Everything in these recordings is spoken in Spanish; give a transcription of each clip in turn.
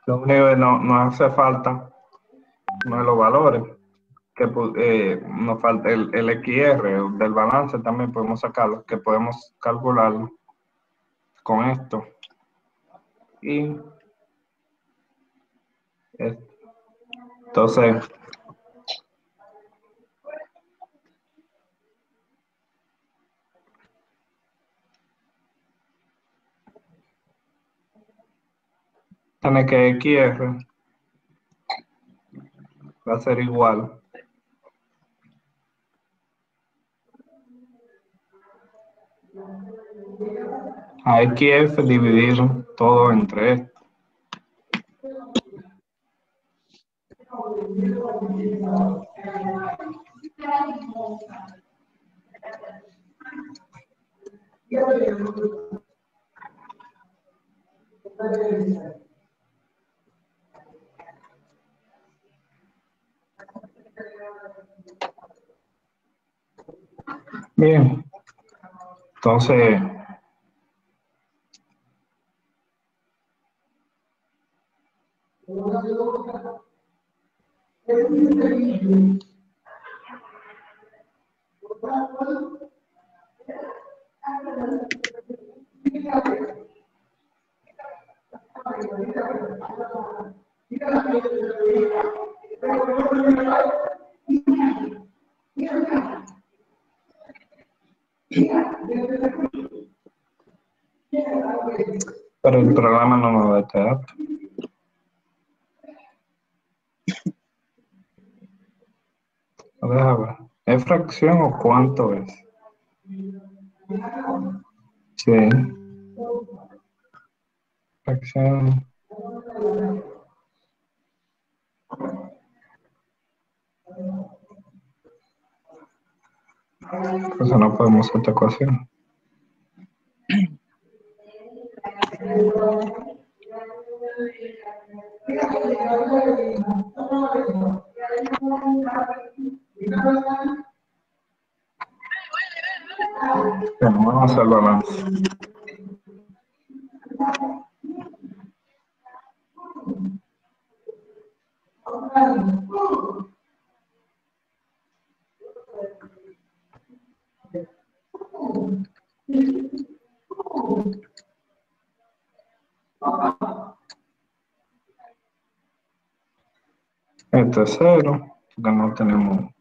Lo único que no hace falta no es los valores, que nos falta el XR del balance también podemos sacarlo, que podemos calcularlo con esto. Y entonces, tiene que XR va a ser igual a XF dividir todo entre esto. Bien, entonces, pero el programa no nos va a quedar. Deja ver. ¿Es fracción o cuánto es? Sí. Fracción. Pues no podemos hacer esta ecuación. Bueno, vamos a hacer el balance. Este es 0, porque no tenemos.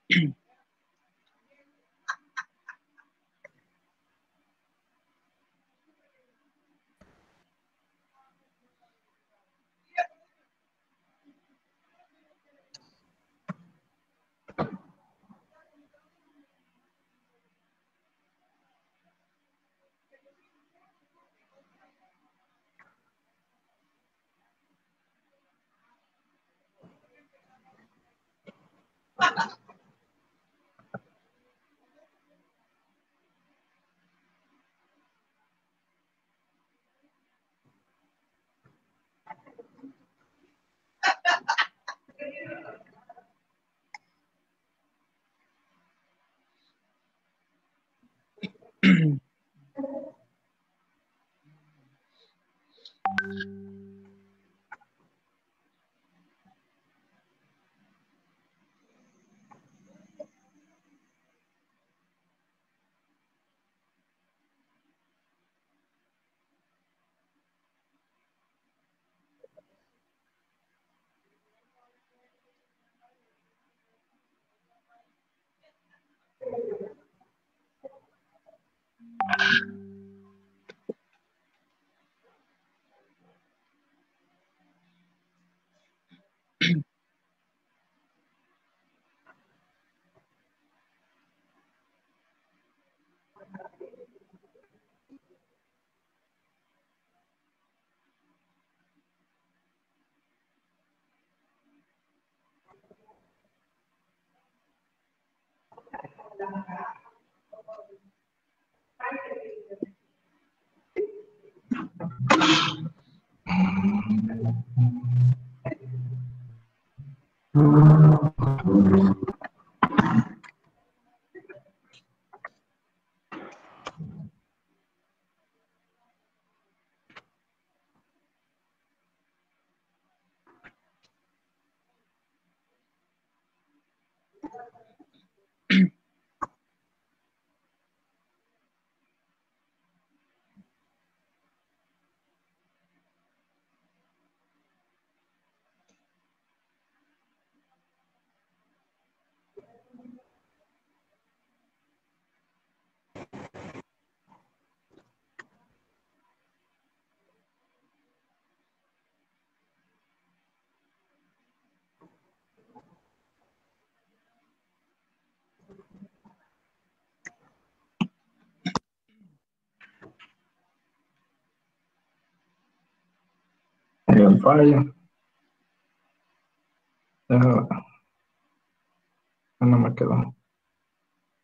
Y el fallo. Déjame, no me quedó.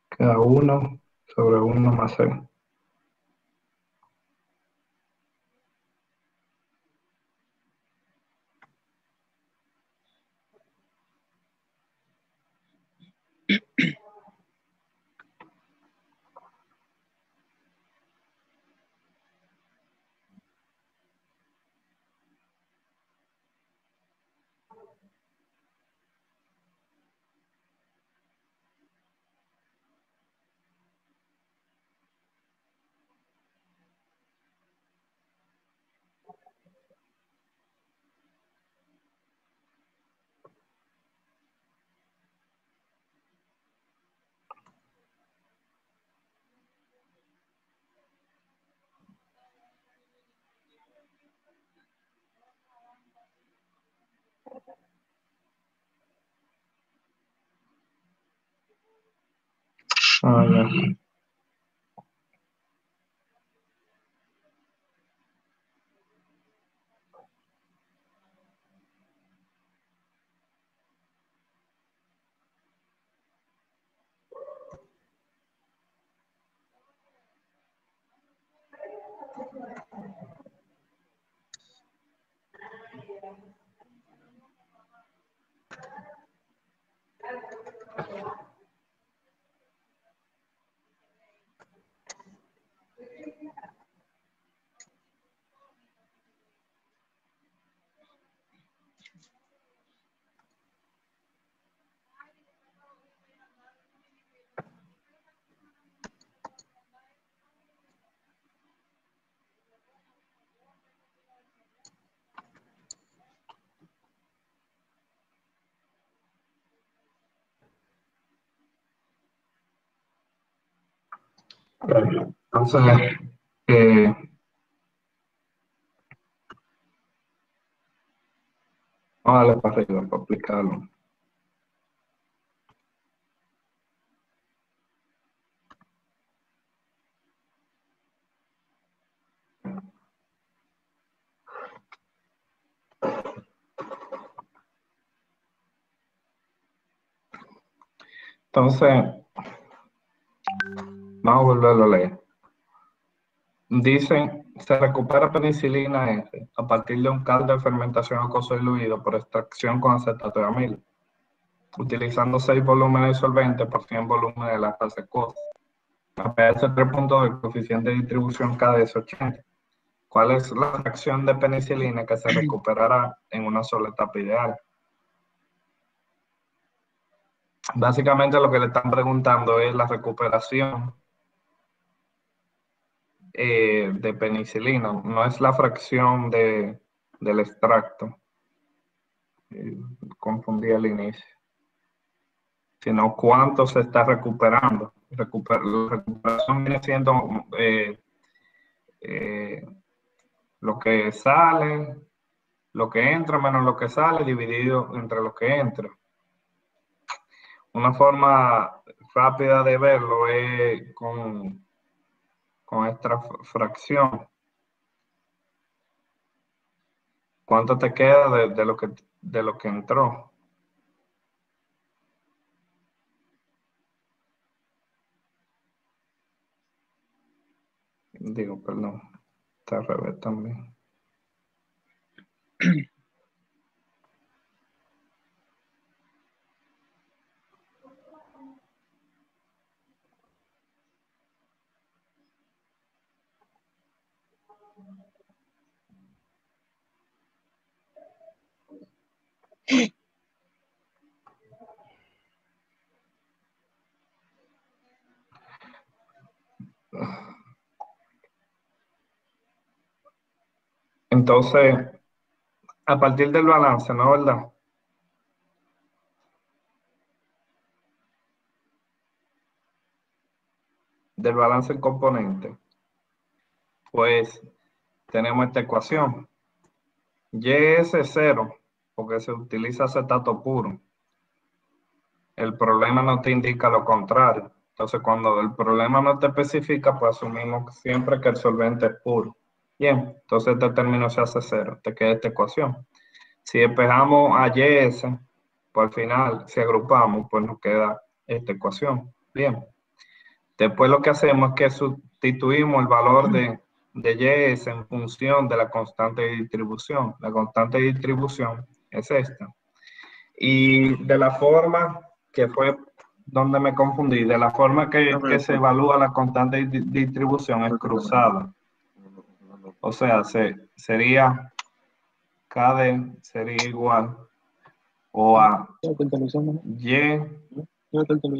Queda 1/1 más 6. Ah, ya. Entonces, eh, vamos a darle para arriba para aplicarlo. Entonces, vamos a volverlo a leer. Dice, se recupera penicilina S a partir de un caldo de fermentación acuoso diluido por extracción con acetato de amilo, utilizando 6 volúmenes de solvente por 100 volúmenes de la fase acuosa. A pH 3.2, el coeficiente de distribución K es 80. ¿Cuál es la fracción de penicilina que se recuperará en una sola etapa ideal? Básicamente lo que le están preguntando es la recuperación de penicilina, no es la fracción del extracto. Confundí al inicio. Sino cuánto se está recuperando. La recuperación viene siendo eh, lo que sale, lo que entra menos lo que sale, dividido entre lo que entra. Una forma rápida de verlo es con esta fracción. ¿Cuánto te queda de lo que entró? Digo, perdón, está al revés también. Entonces, a partir del balance, ¿no es verdad? Del balance en componente, pues tenemos esta ecuación. Y es 0, porque se utiliza acetato puro. El problema no te indica lo contrario. Entonces, cuando el problema no te especifica, pues asumimos siempre que el solvente es puro. Bien, entonces este término se hace 0, te queda esta ecuación. Si despejamos a YS, pues al final, si agrupamos, pues nos queda esta ecuación. Bien, después lo que hacemos es que sustituimos el valor de YS en función de la constante de distribución. La constante de distribución es esta. Y de la forma que fue donde me confundí, de la forma que se evalúa la constante de distribución es cruzada. O sea, sería KD sería igual o a Y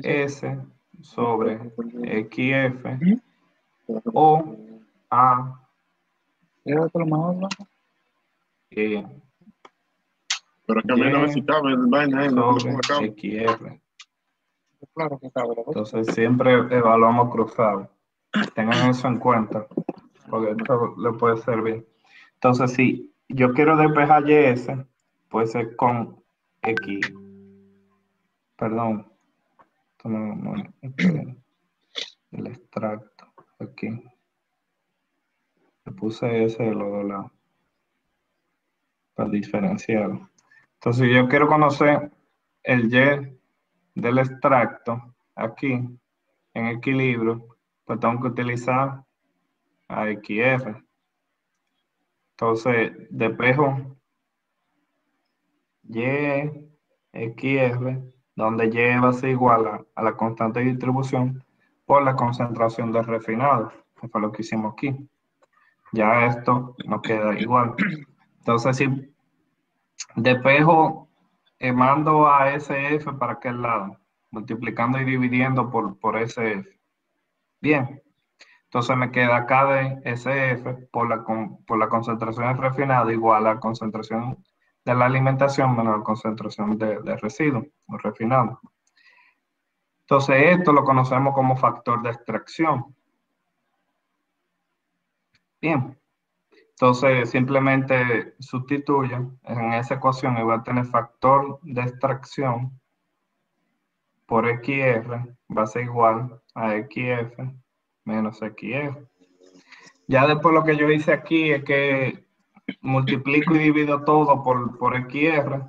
S sobre XF o a Y Pero que a mí no me cabe el vaina sobre XR. Entonces siempre evaluamos cruzado. Tengan eso en cuenta, porque esto le puede servir. Entonces, si yo quiero despejar YS, puede ser con X. Perdón, esto no es el extracto. Aquí. Le puse S de los dos lados para diferenciarlo. Entonces, si yo quiero conocer el Y del extracto aquí en equilibrio, pues tengo que utilizar a XR. Entonces, despejo Y, XR, donde Y va a ser igual a la constante de distribución por la concentración de refinado, que fue lo que hicimos aquí. Ya esto nos queda igual. Entonces, si despejo, mando a SF para aquel lado, multiplicando y dividiendo por SF. Bien, entonces me queda acá de SF por la concentración de refinado igual a la concentración de la alimentación menos la concentración de residuos o refinado. Entonces esto lo conocemos como factor de extracción. Bien. Entonces, simplemente sustituye en esa ecuación y va a tener factor de extracción por XR va a ser igual a XF menos XR. Ya después lo que yo hice aquí es que multiplico y divido todo por XR.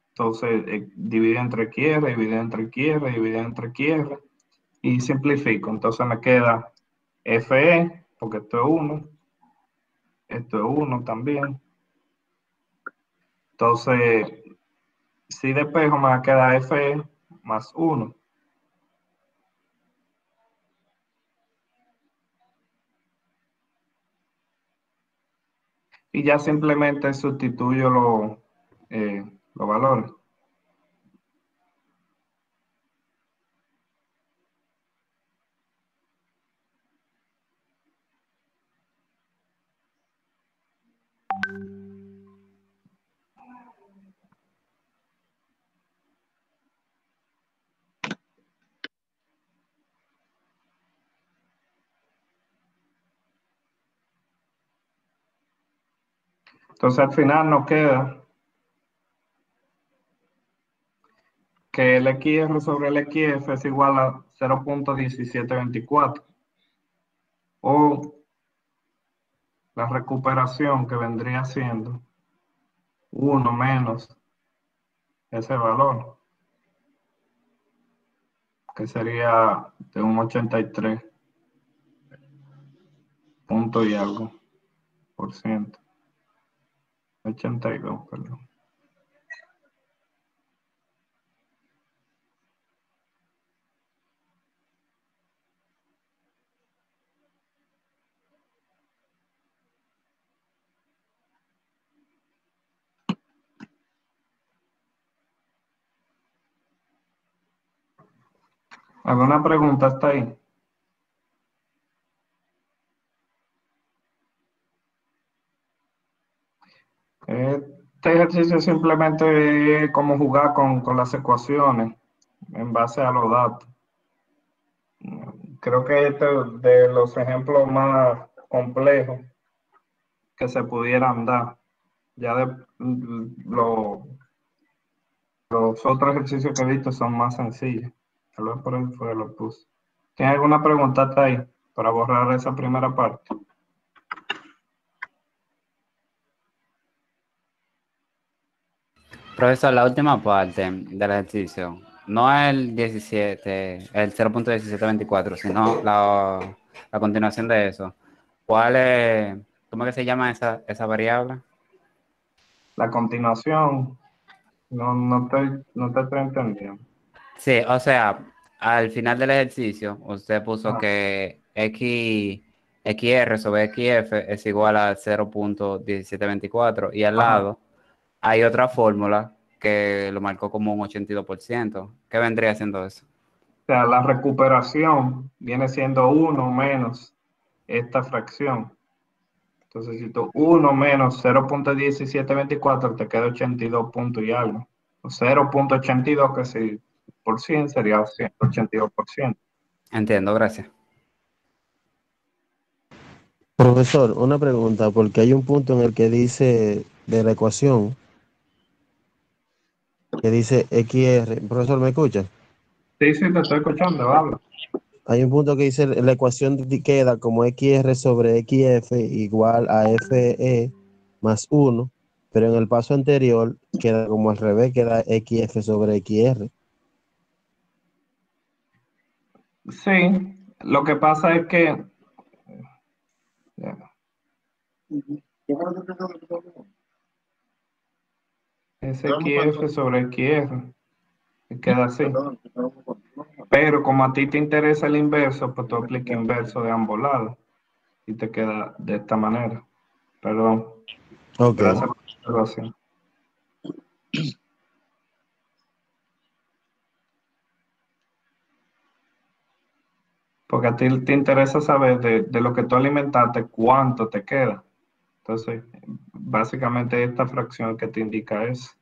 Entonces, divido entre XR, divido entre XR, divido entre XR y simplifico. Entonces me queda FE, porque esto es 1 también. Entonces, si despejo me va a quedar FE más 1. Y ya simplemente sustituyo los valores. Entonces al final nos queda que el XR sobre el XF es igual a 0.1724 o la recuperación que vendría siendo 1 menos ese valor, que sería de un 83 punto y algo por ciento, 82, perdón. ¿Alguna pregunta hasta ahí? Este ejercicio simplemente es como jugar con las ecuaciones en base a los datos. Creo que este es de los ejemplos más complejos que se pudieran dar. Ya los otros ejercicios que he visto son más sencillos. Tal vez por eso fue que lo puse. ¿Tiene alguna pregunta hasta ahí para borrar esa primera parte? Profesor, la última parte del ejercicio, no el 17, el 0.1724, sino la continuación de eso. ¿Cuál es, cómo es que se llama esa variable? La continuación, no te estoy entendiendo. Sí, o sea, al final del ejercicio, usted puso Ajá, que XR sobre XF es igual a 0.1724 y al ajá. lado hay otra fórmula que lo marcó como un 82%. ¿Qué vendría siendo eso? O sea, la recuperación viene siendo 1 menos esta fracción. Entonces, si tú 1 menos 0.1724 te queda 82 puntos y algo. O 0.82, que si por 100 sería 82%. Entiendo, gracias. Profesor, una pregunta, porque hay un punto en el que dice de la ecuación, que dice XR. Profesor, ¿me escucha? Sí, sí, te estoy escuchando, habla. Hay un punto que dice la ecuación queda como XR sobre XF igual a FE más 1, pero en el paso anterior queda como al revés, queda XF sobre XR. Sí, lo que pasa es que es XF sobre XR, y queda así. Pero como a ti te interesa el inverso, pues tú aplicas inverso de ambos lados y te queda de esta manera. Perdón, Ok. gracias por la observación. Porque a ti te interesa saber de lo que tú alimentaste, cuánto te queda. Entonces, básicamente esta fracción que te indica es.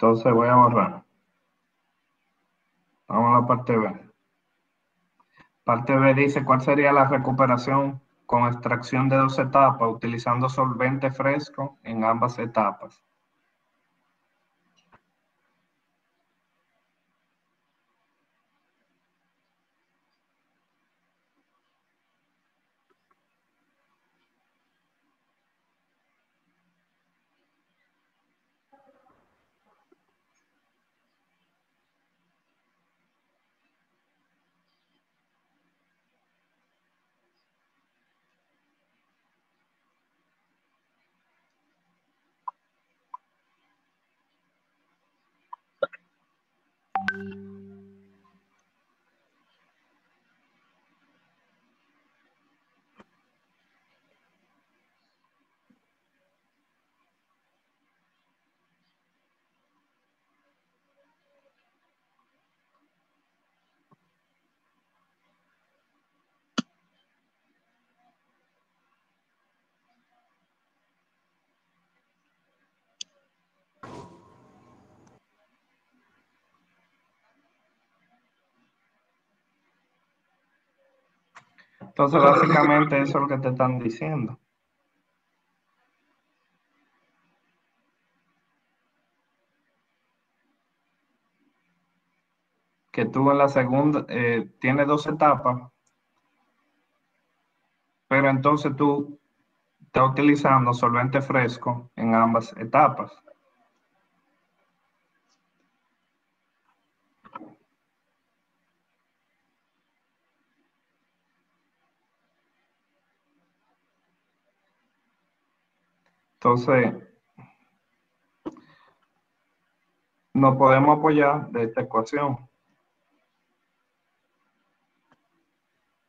Entonces voy a borrar. Vamos a la parte B. Parte B dice, ¿cuál sería la recuperación con extracción de 2 etapas utilizando solvente fresco en ambas etapas? Entonces, básicamente eso es lo que te están diciendo. Que tú en la segunda tienes 2 etapas, pero entonces tú estás utilizando solvente fresco en ambas etapas. Entonces, nos podemos apoyar de esta ecuación,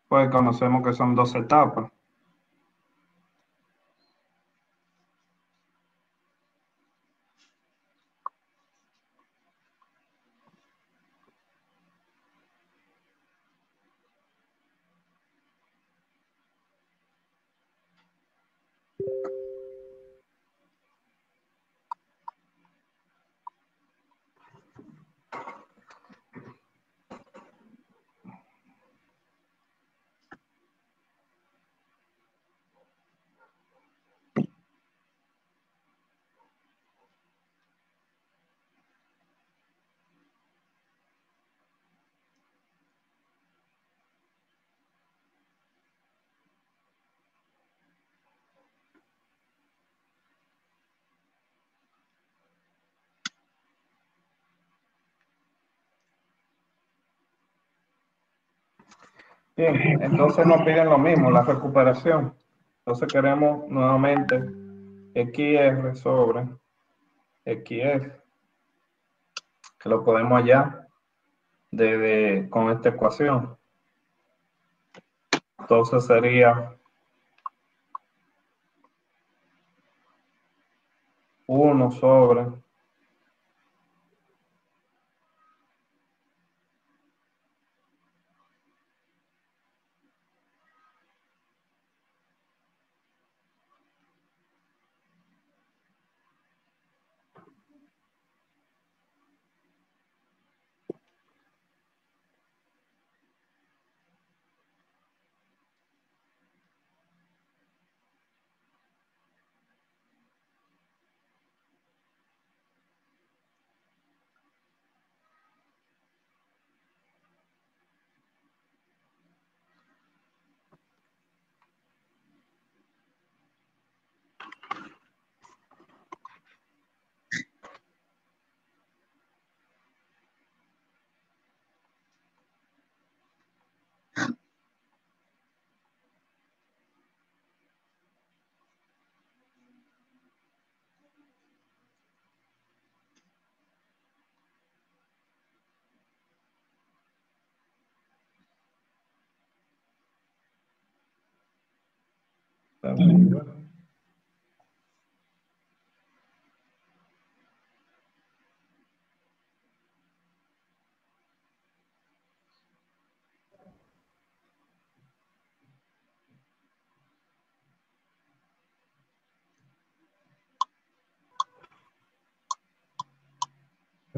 pues conocemos que son 2 etapas. Bien, entonces nos piden lo mismo, la recuperación. Entonces queremos nuevamente XR sobre XF, que lo podemos hallar con esta ecuación. Entonces sería 1 sobre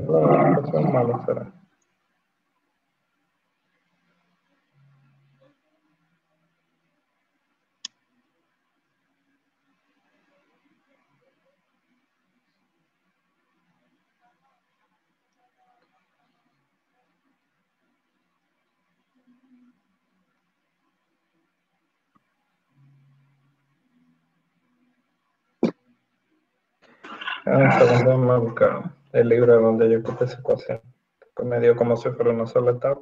No, eso es malo será. Un segundo, déjame buscar el libro donde yo quité esa ecuación, que me dio como si fuera una sola etapa.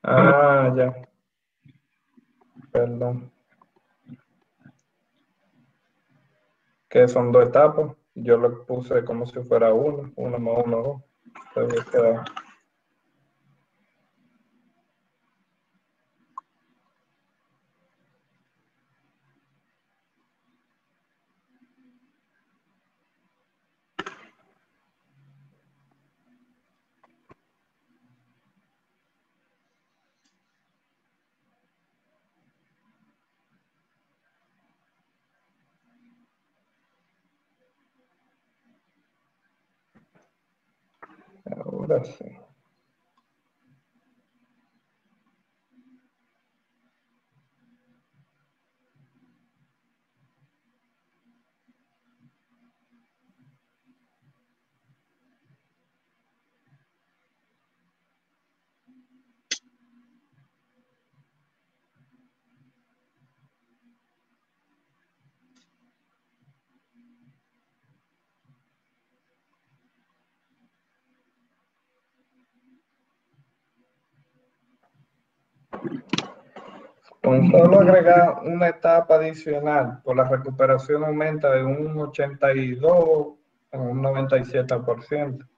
Ah, ya, perdón. Que son dos etapas. Yo lo puse como si fuera uno más uno, dos. Entonces queda. Ahora sí. Con solo agregar una etapa adicional, por la recuperación aumenta de un 82 a un 97%.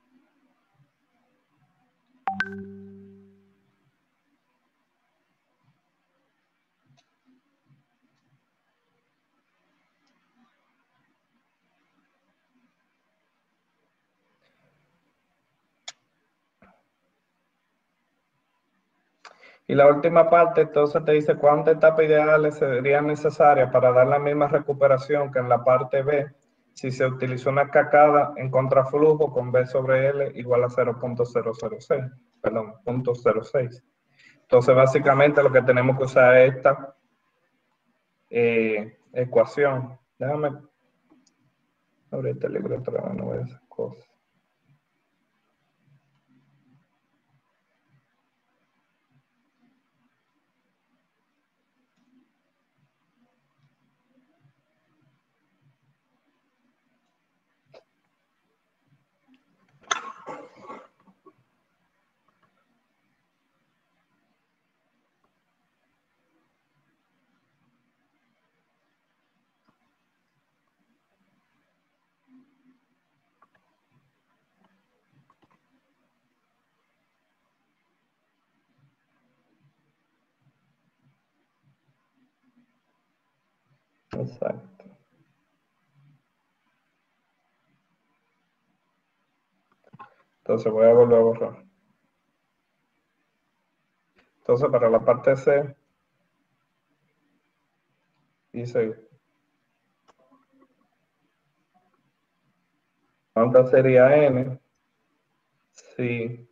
Y la última parte, entonces te dice cuántas etapas ideales serían necesarias para dar la misma recuperación que en la parte B, si se utilizó una cascada en contraflujo con B sobre L igual a 0.006, perdón, 0.06. Entonces, básicamente lo que tenemos que usar es esta ecuación. Déjame abrir este libro otra vez, no voy a hacer cosas. Exacto. Entonces voy a volver a borrar. Entonces para la parte C, dice, ¿cuánta sería n si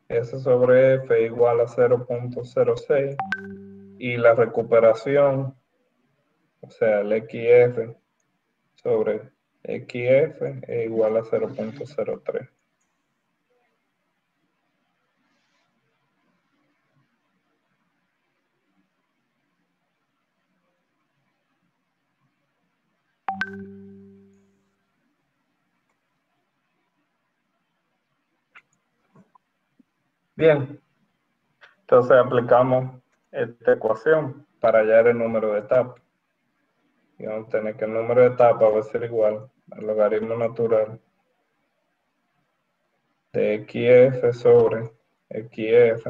S sobre F igual a 0.06 y la recuperación, o sea, el XF sobre XF es igual a 0.03? Bien, entonces aplicamos esta ecuación para hallar el número de etapas. Y vamos a tener que el número de etapas va a ser igual al logaritmo natural de XF sobre XF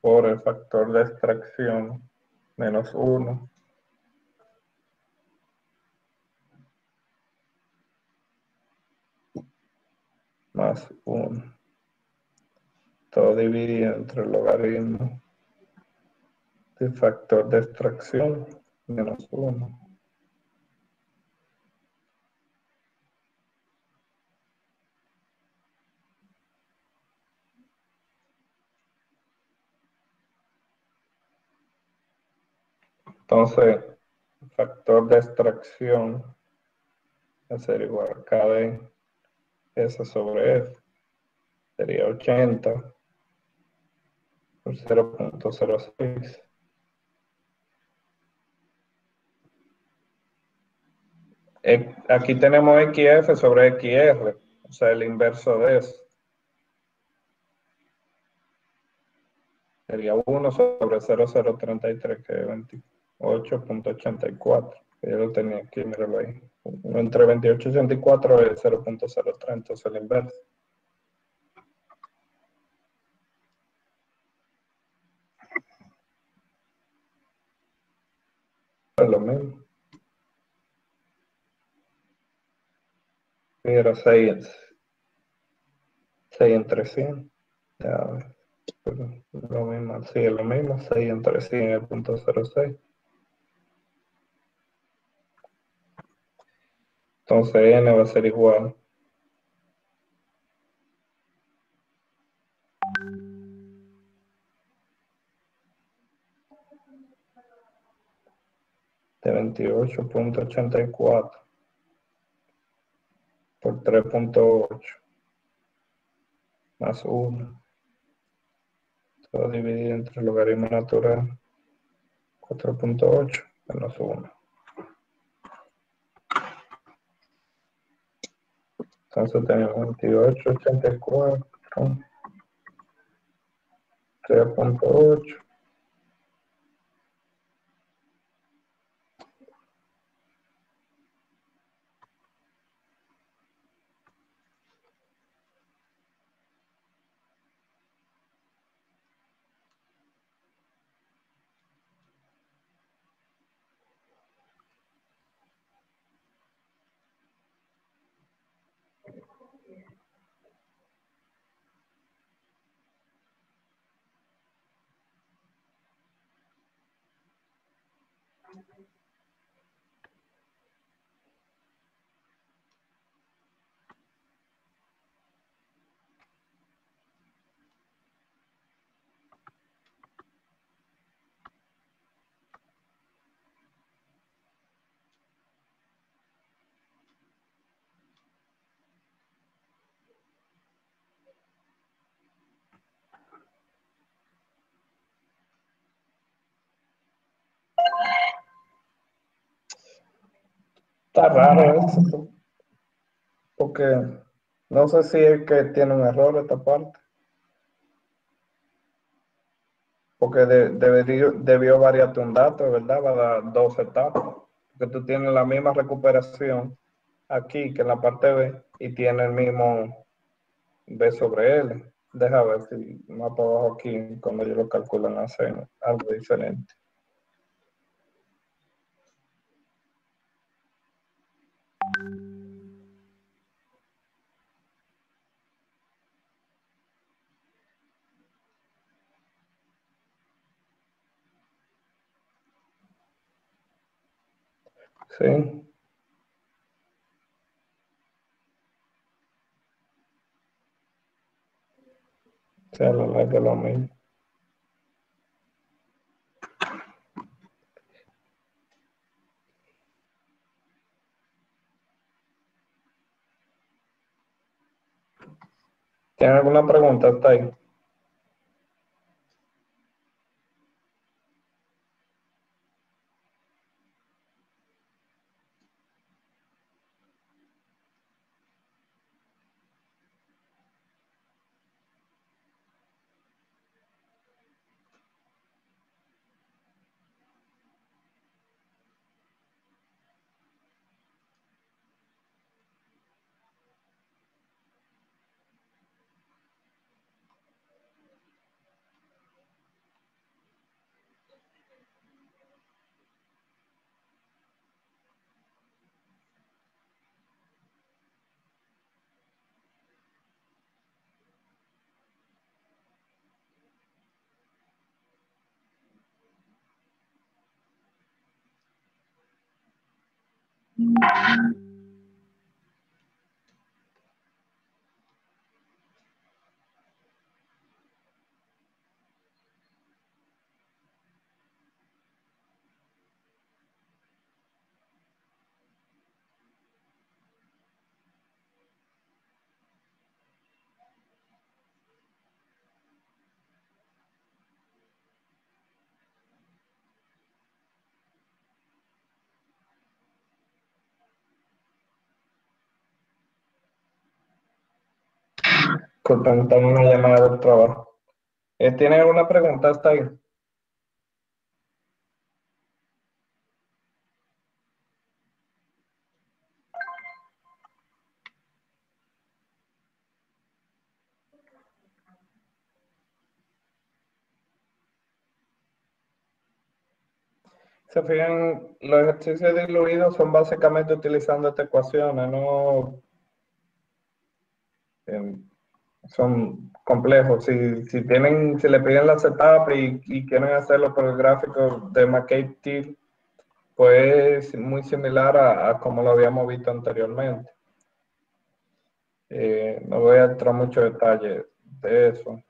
por el factor de extracción menos 1 más 1. Todo dividido entre el logaritmo del factor de extracción menos 1. Entonces, el factor de extracción va a ser igual a K de S sobre F. Sería 80 por 0.06. Aquí tenemos XF sobre XR, o sea, el inverso de eso. Sería 1 sobre 0.033, que es 28.84. Yo lo tenía aquí, míralo ahí. Entre 28.84 y 0.03, entonces el inverso. Es lo mismo. Era 6 entre 100. Ya, lo mismo, sí, es lo mismo. 6 entre 100 es 0.06. Entonces n va a ser igual de 28.84 por 3.8 más 1. Todo dividido entre el logaritmo natural 4.8 menos 1. Entonces tenemos 28.84, 3.8. Está raro eso, porque no sé si es que tiene un error esta parte, porque debió variarte un dato, ¿verdad? Va a dar 2 etapas, porque tú tienes la misma recuperación aquí que en la parte B y tiene el mismo B sobre L. Deja ver si más para abajo aquí, cuando yo lo calculan, hacen algo diferente. Sí. O sea, la larga es lo mismo. ¿Tienen alguna pregunta hasta ahí? Disculpen, tengo una llamada del trabajo. ¿Tienen alguna pregunta hasta ahí? Se fijan, los ejercicios diluidos son básicamente utilizando estas ecuaciones, no son complejos. Si le piden la setup y quieren hacerlo por el gráfico de McCabe-Thiel, pues es muy similar a como lo habíamos visto anteriormente. No voy a entrar mucho detalle de eso.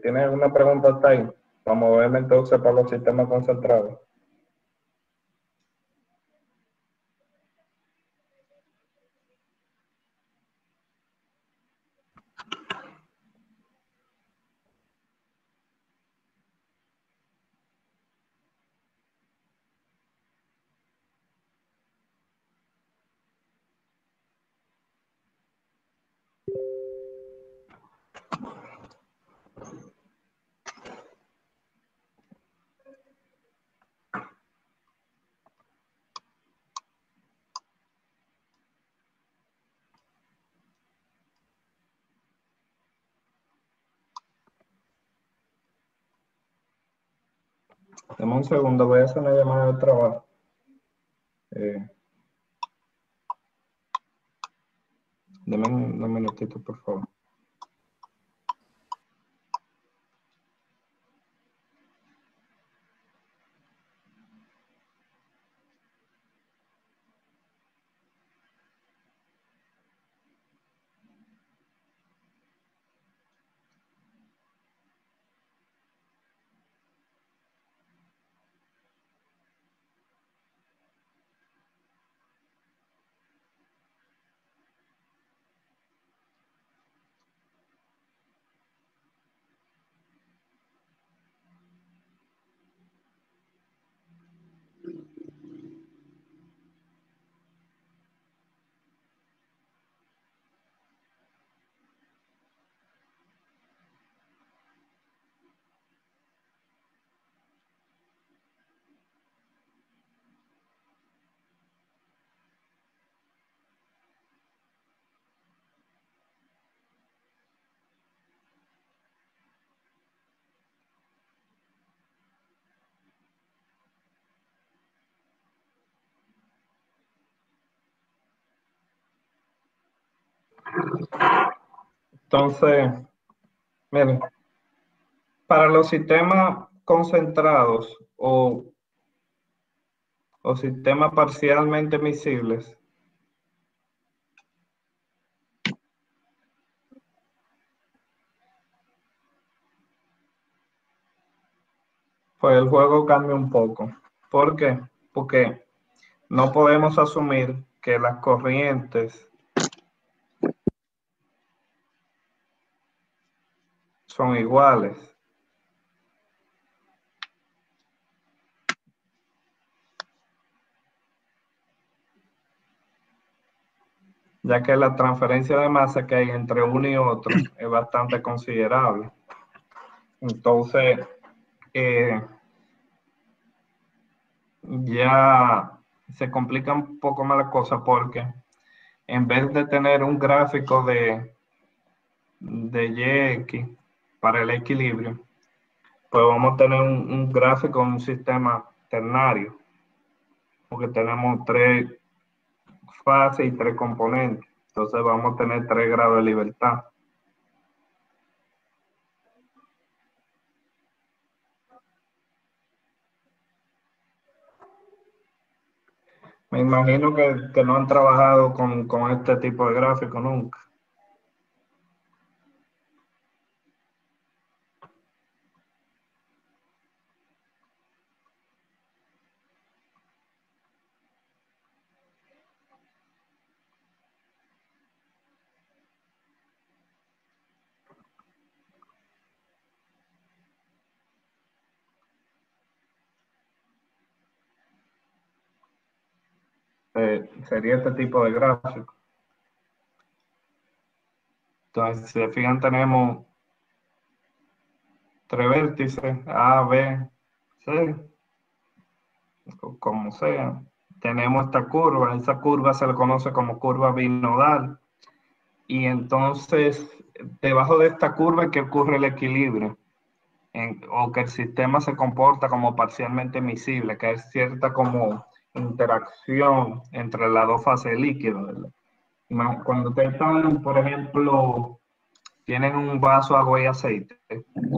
¿Tienen alguna pregunta hasta ahí? Vamos a ver entonces para los sistemas concentrados. Dame un segundo, voy a hacer una llamada de trabajo. Dame un minutito, por favor. Entonces, miren, para los sistemas concentrados o sistemas parcialmente miscibles, pues el juego cambia un poco. ¿Por qué? Porque no podemos asumir que las corrientes son iguales. Ya que la transferencia de masa que hay entre uno y otro es bastante considerable. Entonces, ya se complica un poco más la cosa porque en vez de tener un gráfico de YX para el equilibrio, pues vamos a tener un gráfico de un sistema ternario, porque tenemos 3 fases y 3 componentes. Entonces vamos a tener 3 grados de libertad. Me imagino que no han trabajado con este tipo de gráfico nunca. Sería este tipo de gráfico. Entonces, si se fijan, tenemos 3 vértices, A, B, C, como sea. Tenemos esta curva, esa curva se le conoce como curva binodal. Y entonces, debajo de esta curva es que ocurre el equilibrio, o que el sistema se comporta como parcialmente miscible, que es cierta como interacción entre las dos fases de líquido, ¿verdad? Cuando ustedes están, por ejemplo, tienen un vaso de agua y aceite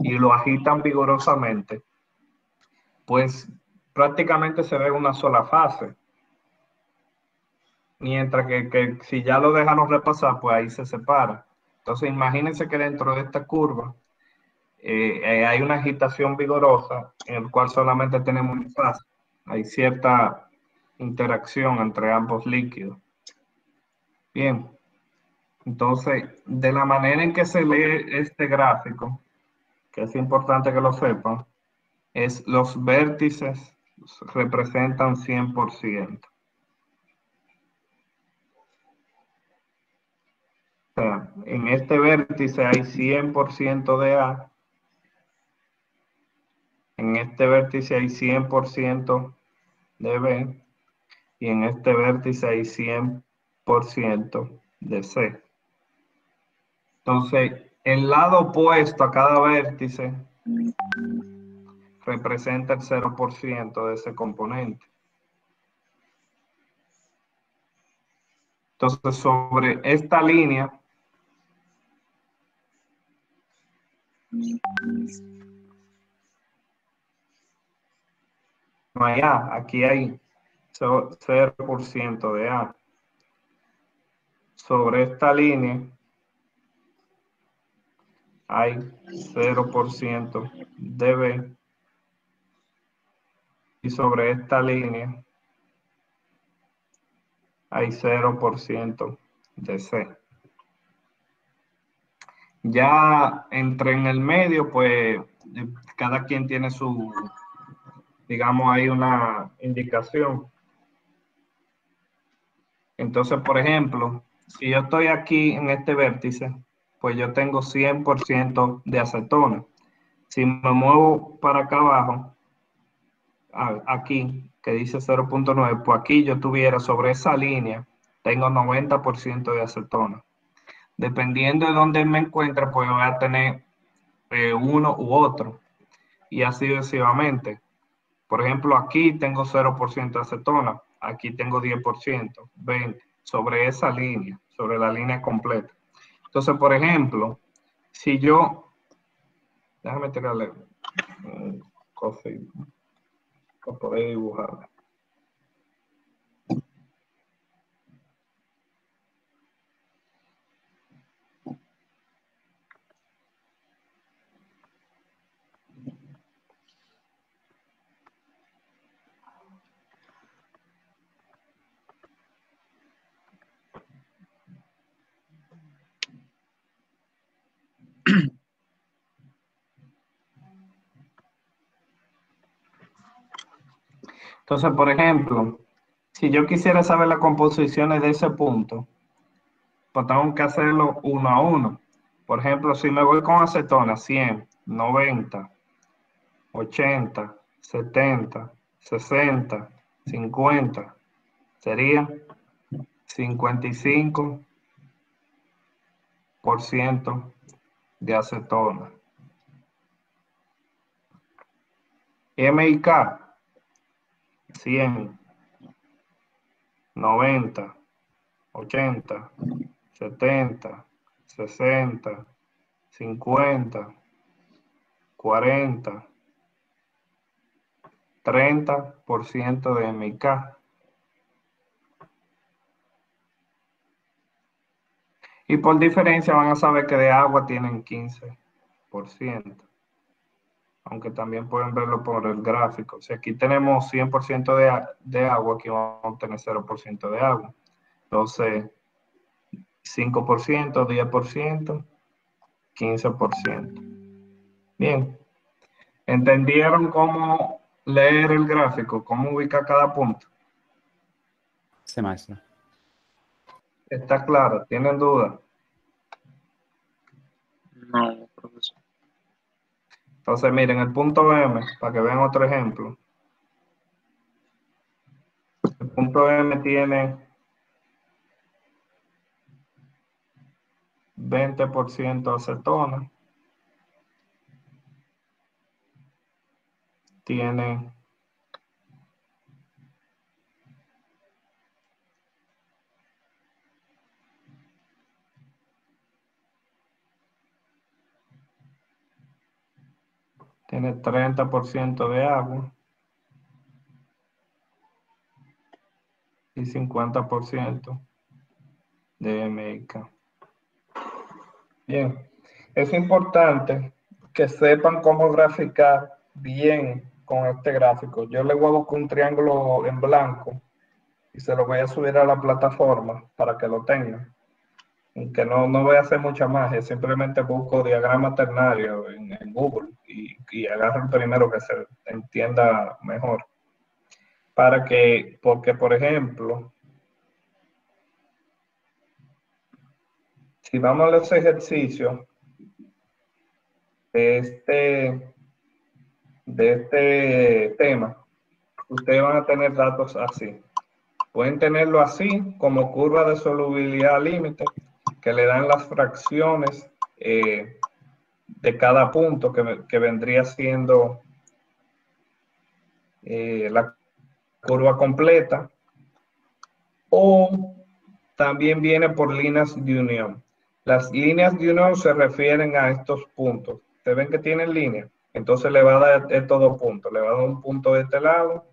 y lo agitan vigorosamente, pues prácticamente se ve una sola fase. Mientras que si ya lo dejamos repasar, pues ahí se separa. Entonces imagínense que dentro de esta curva hay una agitación vigorosa en el cual solamente tenemos una fase. Hay cierta interacción entre ambos líquidos. Bien, entonces de la manera en que se lee este gráfico, que es importante que lo sepan, es los vértices representan 100%. O sea, en este vértice hay 100% de A, en este vértice hay 100% de B y en este vértice hay 100% de C. Entonces, el lado opuesto a cada vértice representa el 0% de ese componente. Entonces, sobre esta línea, no hay A, aquí hay 0% de A. Sobre esta línea hay 0% de B. Y sobre esta línea hay 0% de C. Ya entre en el medio, pues cada quien tiene su, digamos, hay una indicación. Entonces, por ejemplo, si yo estoy aquí en este vértice, pues yo tengo 100% de acetona. Si me muevo para acá abajo, aquí, que dice 0.9, pues aquí yo tuviera sobre esa línea, tengo 90% de acetona. Dependiendo de dónde me encuentre, pues voy a tener uno u otro, y así sucesivamente. Por ejemplo, aquí tengo 0% de acetona, aquí tengo 10%, 20%, sobre esa línea, sobre la línea completa. Entonces, por ejemplo, si yo, déjame tirarle un cosito para poder dibujar. Entonces, por ejemplo, si yo quisiera saber las composiciones de ese punto, pues tengo que hacerlo uno a uno. Por ejemplo, si me voy con acetona, 100, 90, 80, 70, 60, 50, sería 55% de acetona. MIK, 100, 90, 80, 70, 60, 50, 40, 30% de MIK. Y por diferencia van a saber que de agua tienen 15%. Aunque también pueden verlo por el gráfico. Si aquí tenemos 100% de agua, aquí vamos a tener 0% de agua. Entonces, 5%, 10%, 15%. Bien. ¿Entendieron cómo leer el gráfico? ¿Cómo ubicar cada punto? Sí, maestro. Está claro. ¿Tienen dudas? No, profesor. Entonces, miren, el punto M, para que vean otro ejemplo. El punto M tiene 20% acetona. Tiene 30% de agua y 50% de MIK. Bien, es importante que sepan cómo graficar bien con este gráfico. Yo le voy a buscar un triángulo en blanco y se lo voy a subir a la plataforma para que lo tengan. Aunque no voy a hacer mucha magia, simplemente busco diagrama ternario en Google y agarro el primero que se entienda mejor. Porque por ejemplo, si vamos a los ejercicios de este tema, ustedes van a tener datos así. Pueden tenerlo así como curva de solubilidad límite, que le dan las fracciones de cada punto que vendría siendo la curva completa, o también viene por líneas de unión. Las líneas de unión se refieren a estos puntos. ¿Ustedes ven que tienen líneas? Entonces le va a dar estos dos puntos. Le va a dar un punto de este lado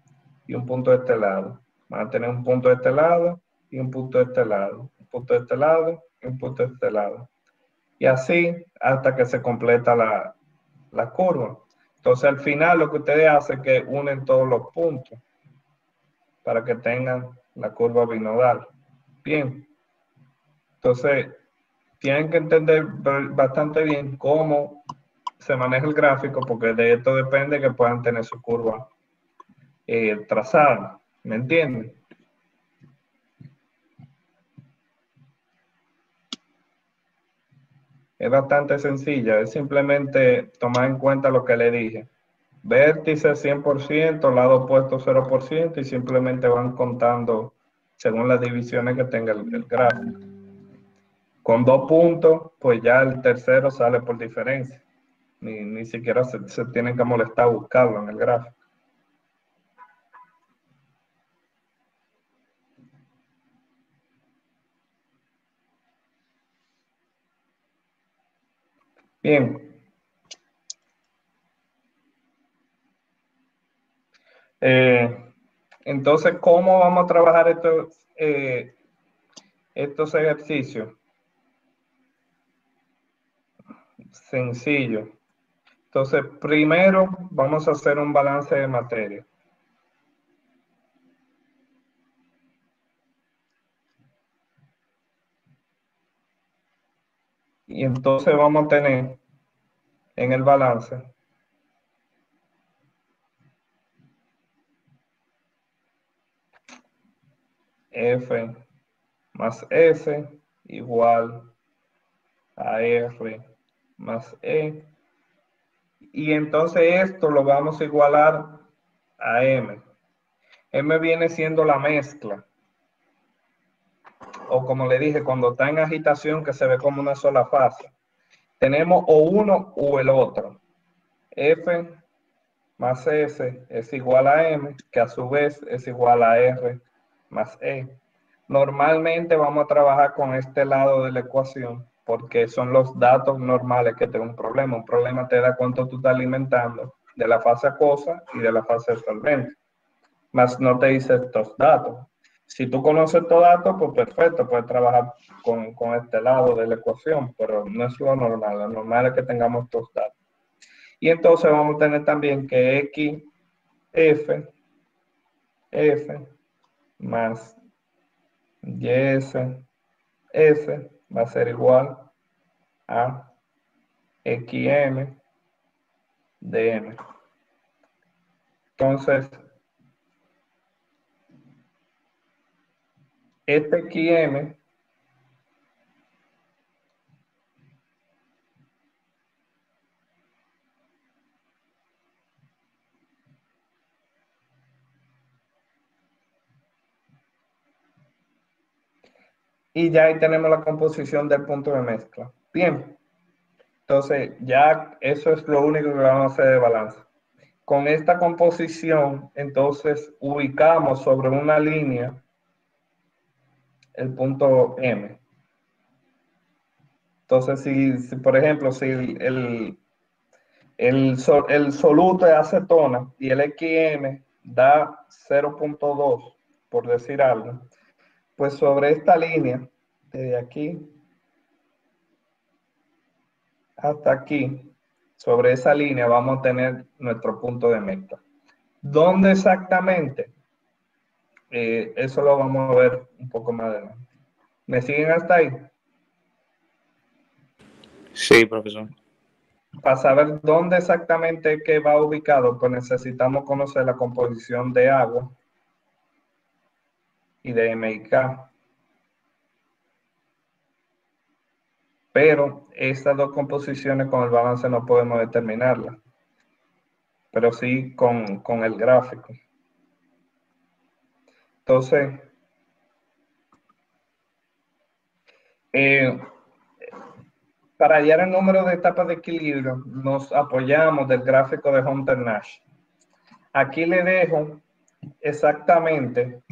y un punto de este lado. Van a tener un punto de este lado y un punto de este lado. Un punto de este lado y un punto de este lado. Y así hasta que se completa la curva. Entonces al final lo que ustedes hacen es que unen todos los puntos para que tengan la curva binodal. Bien. Entonces, tienen que entender bastante bien cómo se maneja el gráfico, porque de esto depende que puedan tener su curva trazada. ¿Me entienden? Es bastante sencilla, es simplemente tomar en cuenta lo que le dije. Vértice 100%, lado opuesto 0% y simplemente van contando según las divisiones que tenga el gráfico. Con 2 puntos, pues ya el tercero sale por diferencia. Ni siquiera se tienen que molestar a buscarlo en el gráfico. Bien. Entonces, ¿cómo vamos a trabajar estos ejercicios? Sencillo. Entonces, primero vamos a hacer un balance de materia. Y entonces vamos a tener en el balance F más S igual a R más E. Y entonces esto lo vamos a igualar a M. M viene siendo la mezcla. O como le dije, cuando está en agitación que se ve como una sola fase. Tenemos o uno o el otro. F más S es igual a M, que a su vez es igual a R más E. Normalmente vamos a trabajar con este lado de la ecuación porque son los datos normales que tengo un problema. Un problema te da cuánto tú estás alimentando de la fase acuosa y de la fase solvente. Más no te dice estos datos. Si tú conoces estos datos, pues perfecto, puedes trabajar con este lado de la ecuación, pero no es lo normal. Lo normal es que tengamos estos datos. Y entonces vamos a tener también que X, F más YS, S va a ser igual a XM de M. Entonces, este XM y ya ahí tenemos la composición del punto de mezcla. Bien, entonces ya eso es lo único que vamos a hacer de balance. Con esta composición, entonces ubicamos sobre una línea el punto M. Entonces, si por ejemplo, si el soluto de acetona y el XM da 0.2, por decir algo, pues sobre esta línea, desde aquí hasta aquí, sobre esa línea vamos a tener nuestro punto de mezcla. ¿Dónde exactamente? Eso lo vamos a ver un poco más adelante. ¿Me siguen hasta ahí? Sí, profesor. Para saber dónde exactamente que va ubicado, pues necesitamos conocer la composición de agua y de MK. Pero estas dos composiciones con el balance no podemos determinarlas, pero sí con el gráfico. Entonces, para hallar el número de etapas de equilibrio, nos apoyamos del gráfico de Hunter-Nash. Aquí le dejo exactamente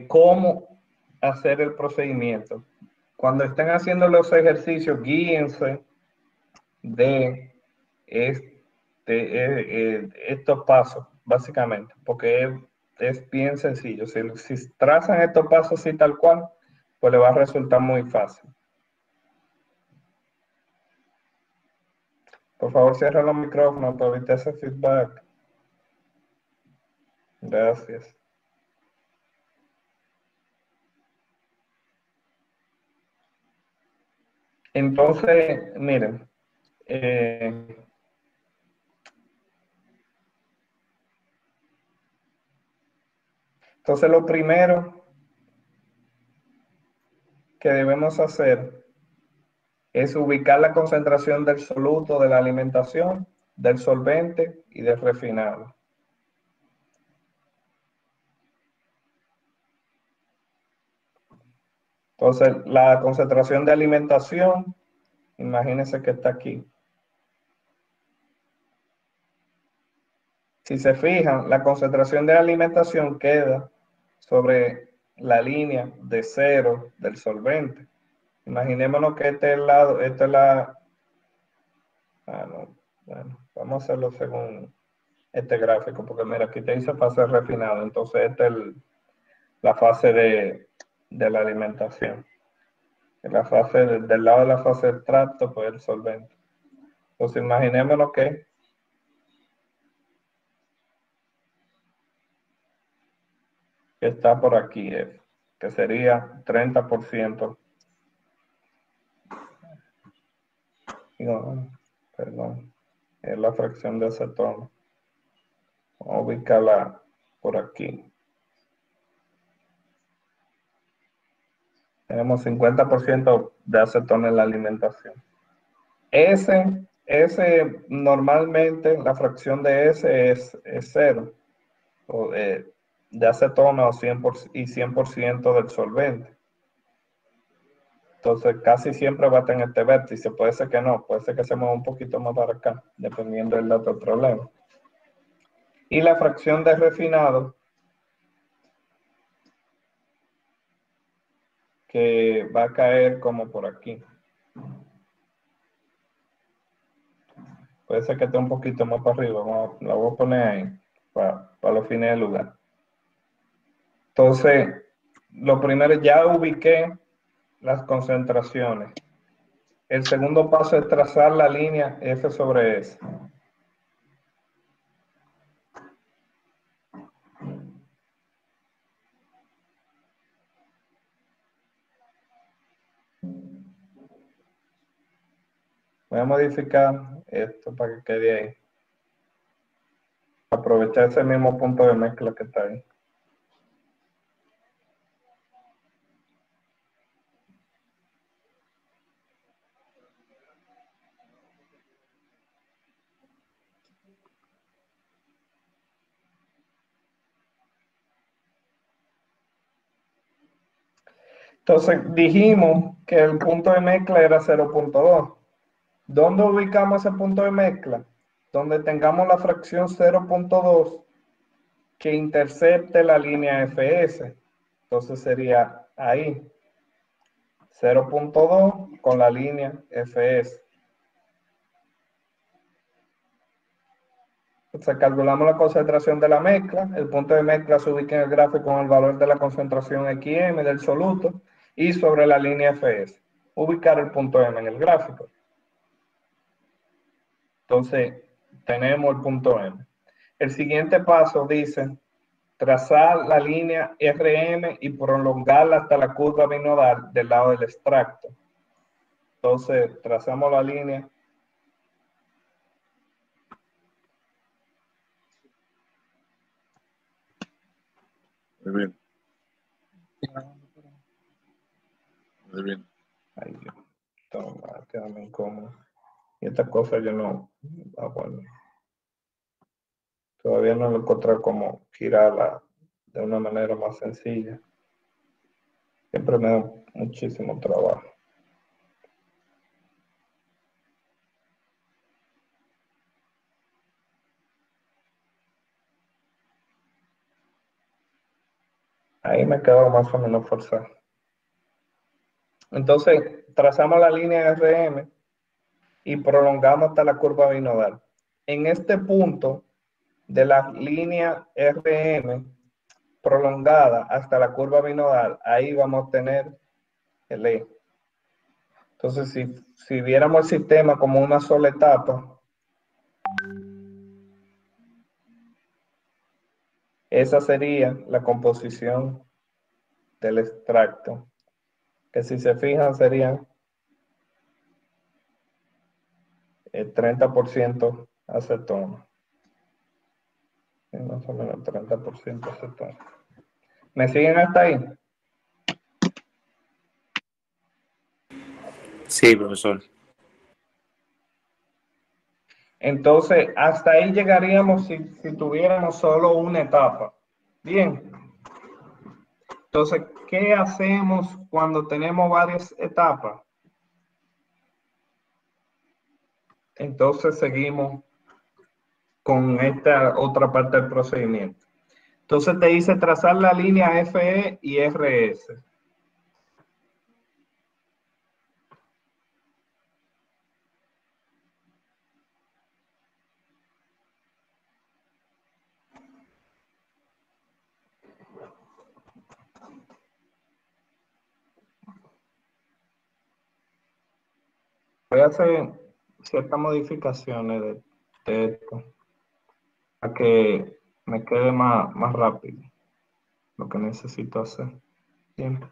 cómo hacer el procedimiento. Cuando estén haciendo los ejercicios, guíense de estos pasos, básicamente, porque es bien sencillo. Si trazan estos pasos así tal cual, pues le va a resultar muy fácil. Por favor, cierra los micrófonos para evitar ese feedback. Gracias. Entonces, miren, entonces lo primero que debemos hacer es ubicar la concentración del soluto de la alimentación, del solvente y del refinado. Entonces, la concentración de alimentación, imagínense que está aquí. Si se fijan, la concentración de alimentación queda sobre la línea de cero del solvente. Imaginémonos que este es el lado, esta es la... Ah, no. Bueno, vamos a hacerlo según este gráfico, porque mira, aquí te dice fase refinada, entonces esta es la fase de la alimentación. En la fase, del lado de la fase de extracto, pues el solvente. Entonces imaginémonos que está por aquí, que sería 30%. No, perdón, es la fracción de acetona. Vamos a ubicarla por aquí. Tenemos 50% de acetona en la alimentación. Ese normalmente la fracción de ese es 0, o de acetona o 100% y 100% del solvente. Entonces casi siempre va a tener este vértice, puede ser que no, puede ser que se mueva un poquito más para acá, dependiendo del dato del problema. Y la fracción de refinado, que va a caer como por aquí. Puede ser que esté un poquito más para arriba, la voy a poner ahí, para los fines del lugar. Entonces, lo primero, ya ubiqué las concentraciones. El segundo paso es trazar la línea F sobre S. Voy a modificar esto para que quede ahí. Aprovechar ese mismo punto de mezcla que está ahí. Entonces dijimos que el punto de mezcla era 0.2. ¿Dónde ubicamos ese punto de mezcla? Donde tengamos la fracción 0.2 que intercepte la línea FS. Entonces sería ahí. 0.2 con la línea FS. Entonces calculamos la concentración de la mezcla. El punto de mezcla se ubica en el gráfico con el valor de la concentración XM del soluto y sobre la línea FS. Ubicar el punto M en el gráfico. Entonces, tenemos el punto M. El siguiente paso dice trazar la línea RM y prolongarla hasta la curva binodal del lado del extracto. Entonces, trazamos la línea. Muy bien. Muy bien. Ay, Dios. Toma, quédame incómodo. Y estas cosas yo no... bueno. Todavía no lo encontré cómo girarla de una manera más sencilla. Siempre me da muchísimo trabajo. Ahí me quedo más o menos forzado. Entonces, trazamos la línea RM y prolongamos hasta la curva binodal. En este punto de la línea RM prolongada hasta la curva binodal, ahí vamos a tener el E. Entonces, si viéramos el sistema como una sola etapa, esa sería la composición del extracto, que si se fijan serían el 30% acetona. Más o menos 30% acetona. ¿Me siguen hasta ahí? Sí, profesor. Entonces, hasta ahí llegaríamos si tuviéramos solo una etapa. Bien. Entonces, ¿qué hacemos cuando tenemos varias etapas? Entonces, seguimos con esta otra parte del procedimiento. Entonces, te dice trazar la línea FE y RS. Voy a hacer ciertas modificaciones de esto para que me quede más rápido lo que necesito hacer. Bien.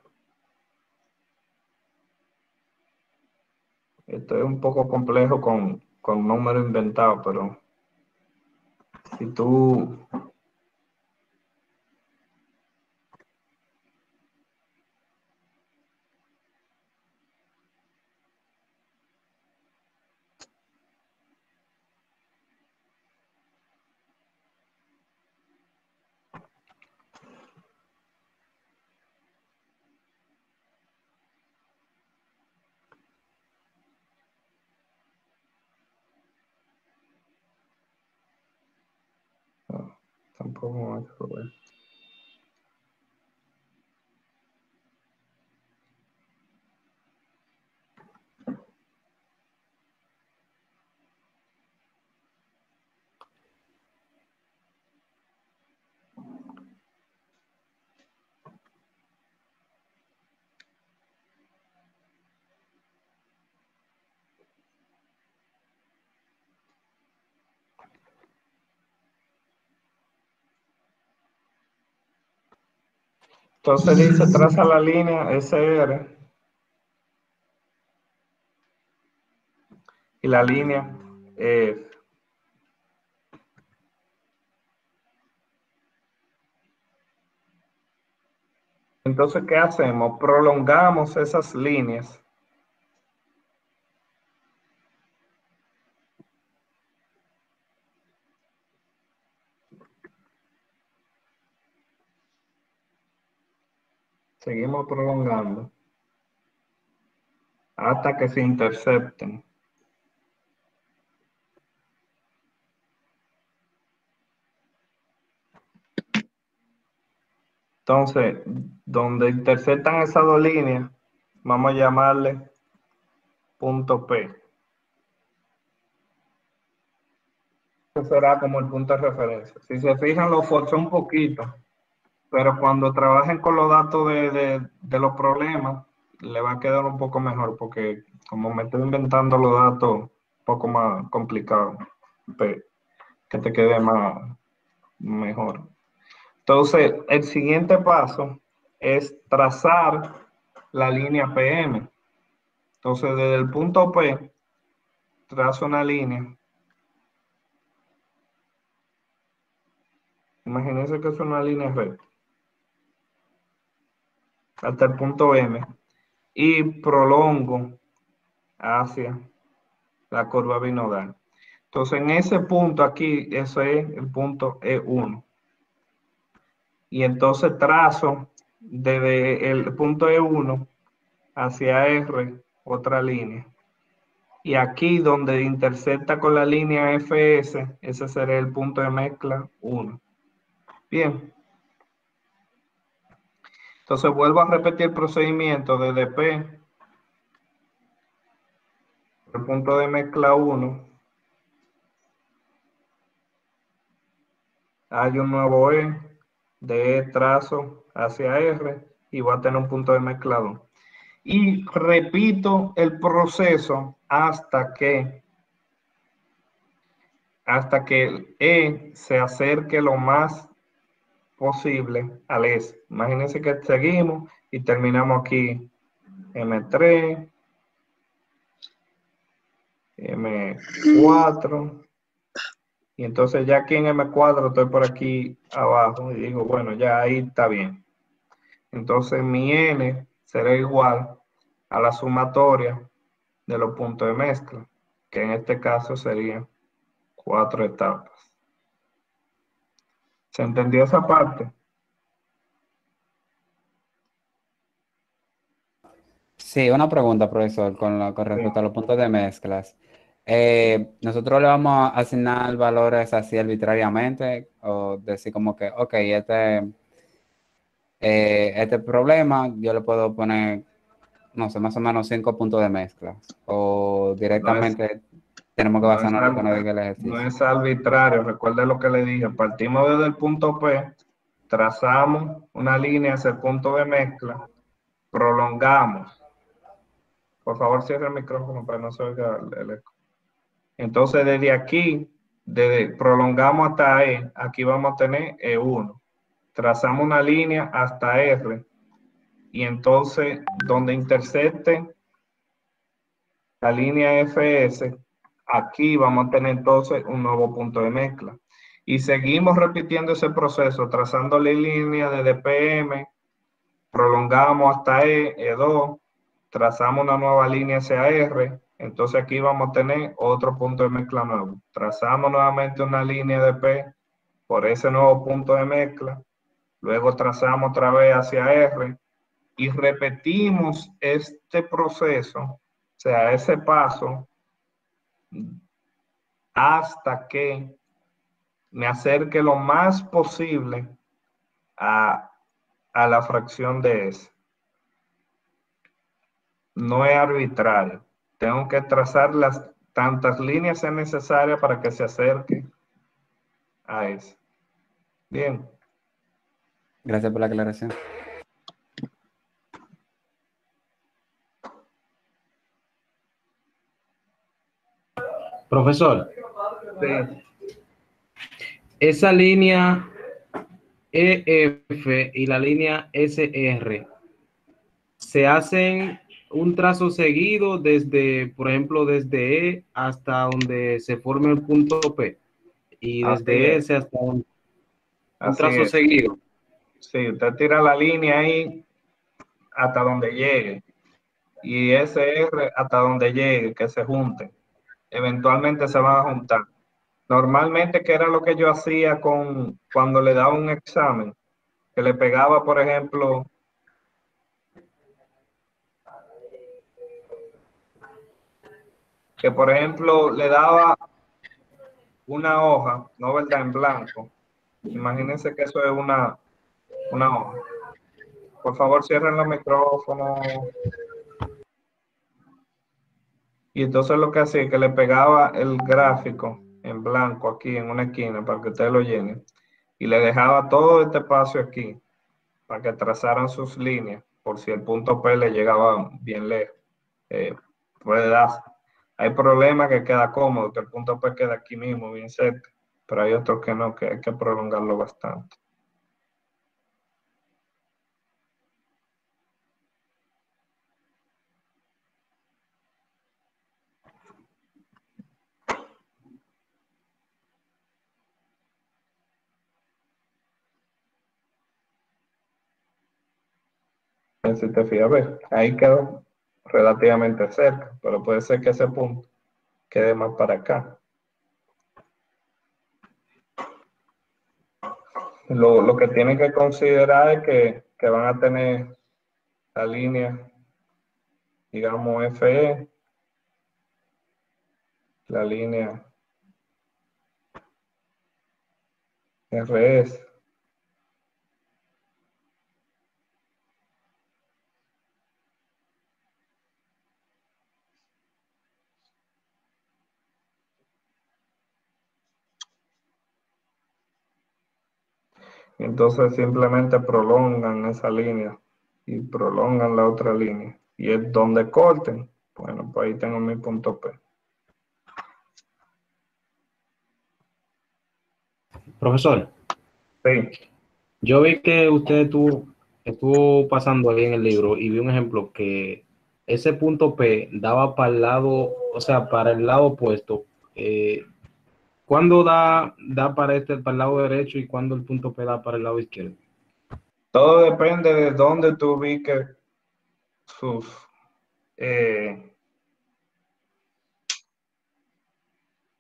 Esto es un poco complejo con números inventados, pero si tú tampoco me acuerdo. Entonces dice, traza la línea SR y la línea F. Entonces, ¿qué hacemos? Prolongamos esas líneas. Seguimos prolongando hasta que se intercepten. Entonces, donde interceptan esas dos líneas, vamos a llamarle punto P. Eso será como el punto de referencia. Si se fijan, lo forcé un poquito, pero cuando trabajen con los datos de los problemas, le va a quedar un poco mejor, porque como me estoy inventando los datos, un poco más complicado, que te quede mejor. Entonces, el siguiente paso es trazar la línea PM. Entonces, desde el punto P, trazo una línea. Imagínense que es una línea recta hasta el punto M y prolongo hacia la curva binodal. Entonces, en ese punto aquí, ese es el punto E1. Y entonces trazo desde el punto E1 hacia R otra línea. Y aquí donde intersecta con la línea FS, ese será el punto de mezcla 1. Bien. Entonces vuelvo a repetir el procedimiento desde P, el punto de mezcla 1. Hay un nuevo E, de E trazo hacia R y voy a tener un punto de mezcla 2. Y repito el proceso hasta que el E se acerque lo más posible al S. Imagínense que seguimos y terminamos aquí M3, M4, y entonces ya aquí en M4 estoy por aquí abajo y digo, bueno, ya ahí está bien. Entonces mi N será igual a la sumatoria de los puntos de mezcla, que en este caso serían 4 etapas. ¿Se entendió esa parte? Sí, una pregunta, profesor, con respecto a los puntos de mezclas. ¿Nosotros le vamos a asignar valores así arbitrariamente o decir como que, ok, este problema yo le puedo poner, no sé, más o menos 5 puntos de mezcla o No es, directamente tenemos que no es, basarnos en lo que nos diga el no ejercicio? es arbitrario, recuerde lo que le dije, partimos desde el punto P, trazamos una línea hacia el punto de mezcla, prolongamos Por favor, cierre el micrófono para no se oiga el eco. Entonces, desde aquí, prolongamos hasta E, aquí vamos a tener E1. Trazamos una línea hasta R, y entonces, donde intersecte la línea FS, aquí vamos a tener entonces un nuevo punto de mezcla. Y seguimos repitiendo ese proceso, trazando la línea desde PM, prolongamos hasta E2, trazamos una nueva línea hacia R, entonces aquí vamos a tener otro punto de mezcla nuevo. Trazamos nuevamente una línea de P por ese nuevo punto de mezcla, luego trazamos otra vez hacia R y repetimos este proceso, o sea, ese paso, hasta que me acerque lo más posible a la fracción de S. No es arbitrario. Tengo que trazar las tantas líneas sean necesarias para que se acerque a S. Bien. Gracias por la aclaración. Profesor, Sí. esa línea EF y la línea SR se hacen un trazo seguido desde, por ejemplo, desde E hasta donde se forme el punto P y Así desde es. S hasta un Así trazo es. seguido. Sí, usted tira la línea ahí hasta donde llegue. Y SR hasta donde llegue, que se junten. Eventualmente se van a juntar. Normalmente, que era lo que yo hacía cuando le daba un examen, que le pegaba, por ejemplo, le daba una hoja, no verdad, en blanco. Imagínense que eso es una hoja. Por favor, cierren los micrófonos. Y entonces lo que hacía es que le pegaba el gráfico en blanco aquí en una esquina para que ustedes lo llenen. Y le dejaba todo este espacio aquí para que trazaran sus líneas por si el punto P le llegaba bien lejos. Puede darse. Hay problemas que queda cómodo, que el punto P queda aquí mismo, bien cerca. Pero hay otros que no, que hay que prolongarlo bastante. Si te fijas, ver, ahí quedó relativamente cerca, pero puede ser que ese punto quede más para acá. Lo que tienen que considerar es que van a tener la línea, digamos, FE, la línea RS. Entonces simplemente prolongan esa línea y prolongan la otra línea. Y es donde corten. Bueno, pues ahí tengo mi punto P. Profesor, Sí, yo vi que usted estuvo pasando ahí en el libro y vi un ejemplo que ese punto P daba para el lado, o sea, para el lado opuesto. ¿Cuándo da para el lado derecho y cuándo el punto P da para el lado izquierdo? todo depende de dónde tú ubiques sus, eh,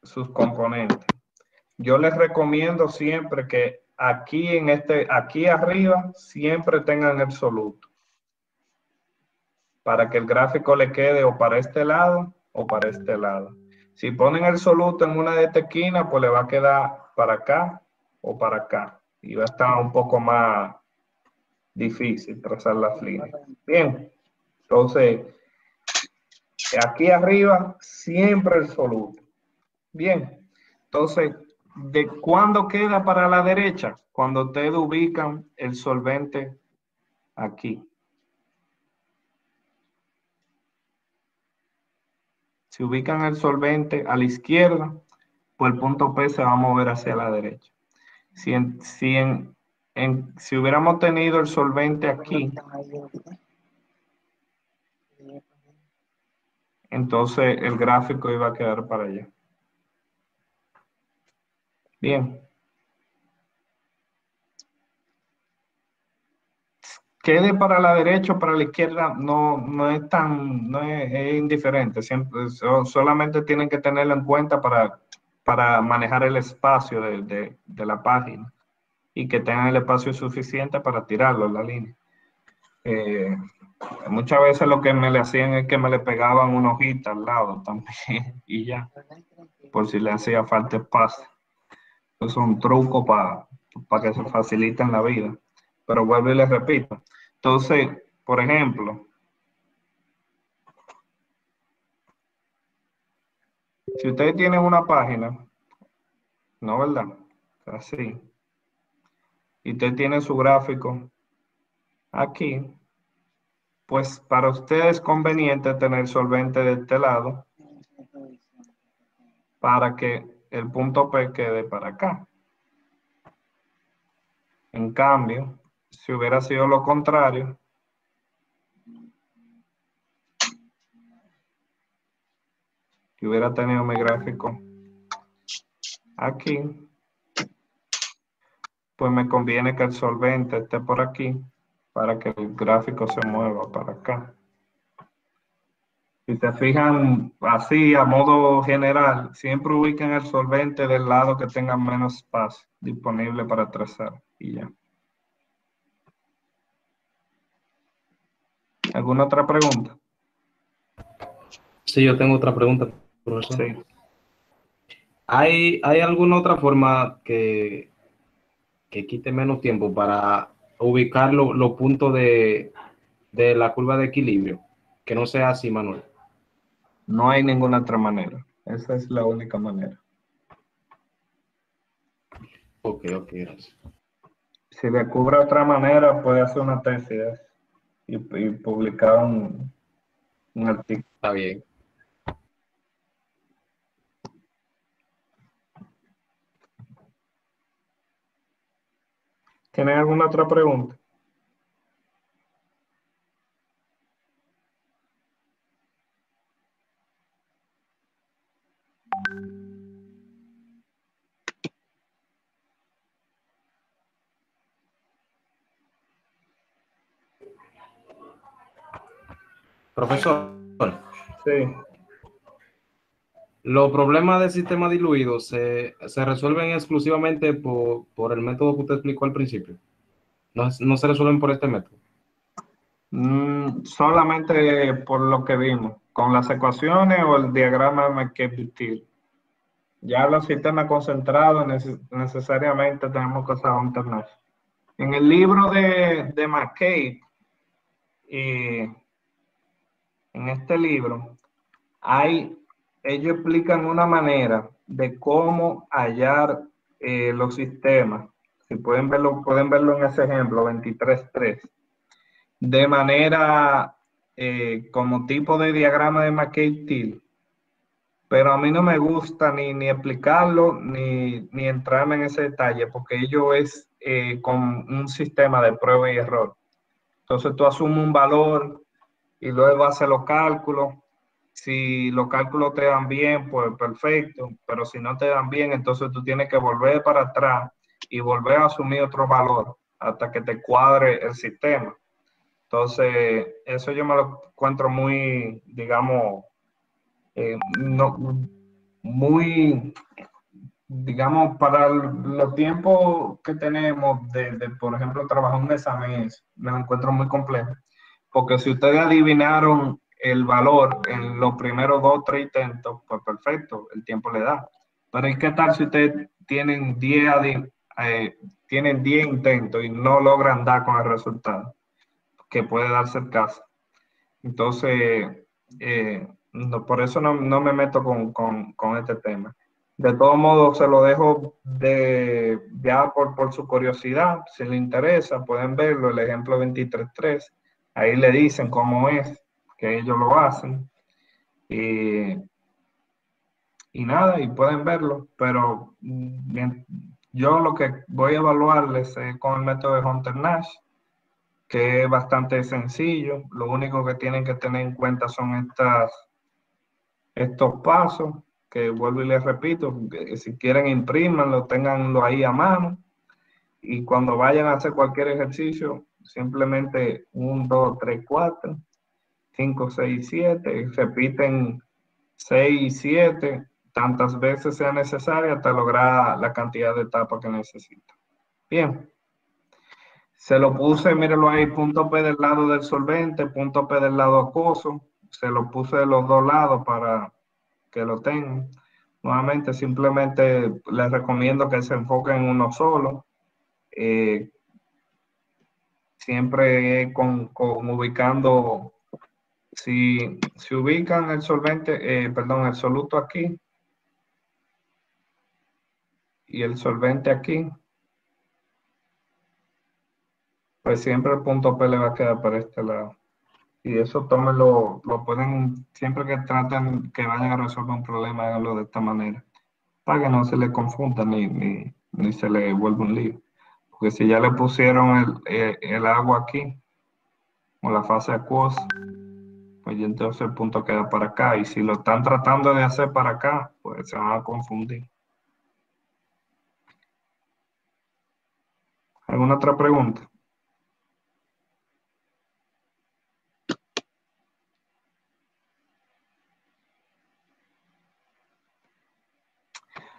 sus componentes. Yo les recomiendo siempre que aquí arriba, siempre tengan absoluto, para que el gráfico le quede o para este lado o para este lado. Si ponen el absoluto en una de estas esquinas, pues le va a quedar para acá o para acá. Y va a estar un poco más difícil trazar las líneas. Bien, entonces, aquí arriba, siempre el absoluto. Bien, entonces, ¿de cuándo queda para la derecha? Cuando ustedes ubican el solvente aquí. Si ubican el solvente a la izquierda, pues el punto P se va a mover hacia la derecha. Si hubiéramos tenido el solvente aquí, entonces el gráfico iba a quedar para allá. Bien. Quede para la derecha o para la izquierda no es indiferente. Siempre, solamente tienen que tenerlo en cuenta para manejar el espacio de la página y que tengan el espacio suficiente para tirarlo en la línea. Muchas veces lo que me le hacían es que me le pegaban una hojita al lado también y ya, por si le hacía falta espacio. Eso es un truco para que se faciliten la vida. Pero vuelvo y les repito. Entonces, por ejemplo, si ustedes tienen una página, ¿no verdad? Así. Y usted tiene su gráfico aquí, pues para ustedes es conveniente tener solvente de este lado para que el punto P quede para acá. En cambio, si hubiera sido lo contrario, si hubiera tenido mi gráfico aquí, pues me conviene que el solvente esté por aquí para que el gráfico se mueva para acá. Si se fijan así a modo general, siempre ubiquen el solvente del lado que tenga menos espacio disponible para trazar y ya. ¿Alguna otra pregunta? Sí, yo tengo otra pregunta, profesor. Sí. ¿Hay alguna otra forma que quite menos tiempo para ubicar los puntos de la curva de equilibrio? Que no sea así, Manuel. No hay ninguna otra manera. Esa es la única manera. Ok, gracias. Si descubre otra manera, puede hacer una tesis y publicar un artículo. Está bien. ¿Tienen alguna otra pregunta? Profesor, Sí. los problemas del sistema diluido se resuelven exclusivamente por el método que usted explicó al principio. No se resuelven por este método. Solamente por lo que vimos, con las ecuaciones o el diagrama de McCabe-Thiele. Ya los sistemas concentrados necesariamente tenemos que usar un ternazo. En el libro de McCabe, en este libro, ellos explican una manera de cómo hallar los sistemas. Si pueden verlo en ese ejemplo, 23.3. De manera como tipo de diagrama de McCabe-Thiele. Pero a mí no me gusta ni explicarlo, ni entrarme en ese detalle, porque ello es con un sistema de prueba y error. Entonces tú asumes un valor y luego haces los cálculos. Si los cálculos te dan bien, pues perfecto, pero si no te dan bien, entonces tú tienes que volver para atrás y volver a asumir otro valor hasta que te cuadre el sistema. Entonces, eso yo me lo encuentro muy, digamos, muy, digamos, para los tiempos que tenemos por ejemplo, trabajar un mes a mes, me lo encuentro muy complejo. Porque si ustedes adivinaron el valor en los primeros 2 o 3 intentos, pues perfecto, el tiempo le da. Pero ¿y qué tal si ustedes tienen 10 intentos y no logran dar con el resultado? Que puede darse el caso. Entonces, por eso no me meto con este tema. De todos modos, se lo dejo ya por su curiosidad. Si le interesa, pueden verlo, el ejemplo 23.3. Ahí le dicen cómo es que ellos lo hacen. Y y nada, y pueden verlo, pero yo lo que voy a evaluarles con el método de Hunter-Nash, que es bastante sencillo. Lo único que tienen que tener en cuenta son estos pasos, que vuelvo y les repito, que si quieren imprímanlo, ténganlo ahí a mano, y cuando vayan a hacer cualquier ejercicio, simplemente 1, 2, 3, 4, 5, 6, 7, repiten 6 y 7 tantas veces sea necesaria hasta lograr la cantidad de etapas que necesita. Bien. Se lo puse, mírenlo ahí, punto P del lado del solvente, punto P del lado acuoso. Se lo puse de los dos lados para que lo tengan. Nuevamente, simplemente les recomiendo que se enfoquen en uno solo. Siempre con ubicando, si ubican el solvente, el soluto aquí y el solvente aquí, pues siempre el punto P le va a quedar para este lado. Y eso tómenlo, lo pueden, siempre que traten que vayan a resolver un problema, háganlo de esta manera, para que no se le confunda ni se le vuelva un lío. Porque si ya le pusieron el agua aquí, o la fase acuosa, pues ya entonces el punto queda para acá. Y si lo están tratando de hacer para acá, pues se van a confundir. ¿Alguna otra pregunta?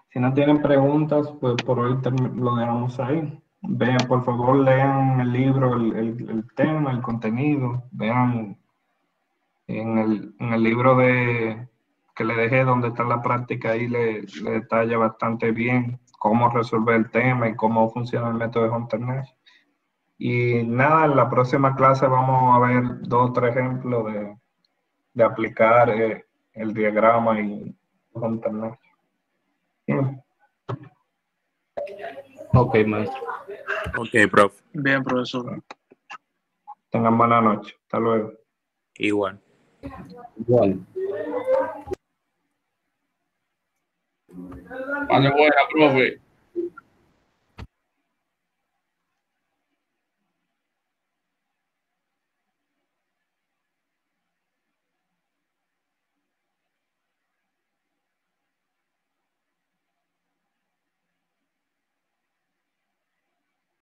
Si no tienen preguntas, pues por hoy lo dejamos ahí. Vean, por favor, lean el libro, el tema, el contenido. Vean en el libro que le dejé donde está la práctica, ahí le detalla bastante bien cómo resolver el tema y cómo funciona el método de Hunter-Nash. Y nada, en la próxima clase vamos a ver 2 o 3 ejemplos de aplicar el diagrama y Hunter-Nash. Bien. Ok, maestro. Ok, profe. Bien, profesor. Tengan buena noche. Hasta luego. Igual. Igual. Vale, buena, profe.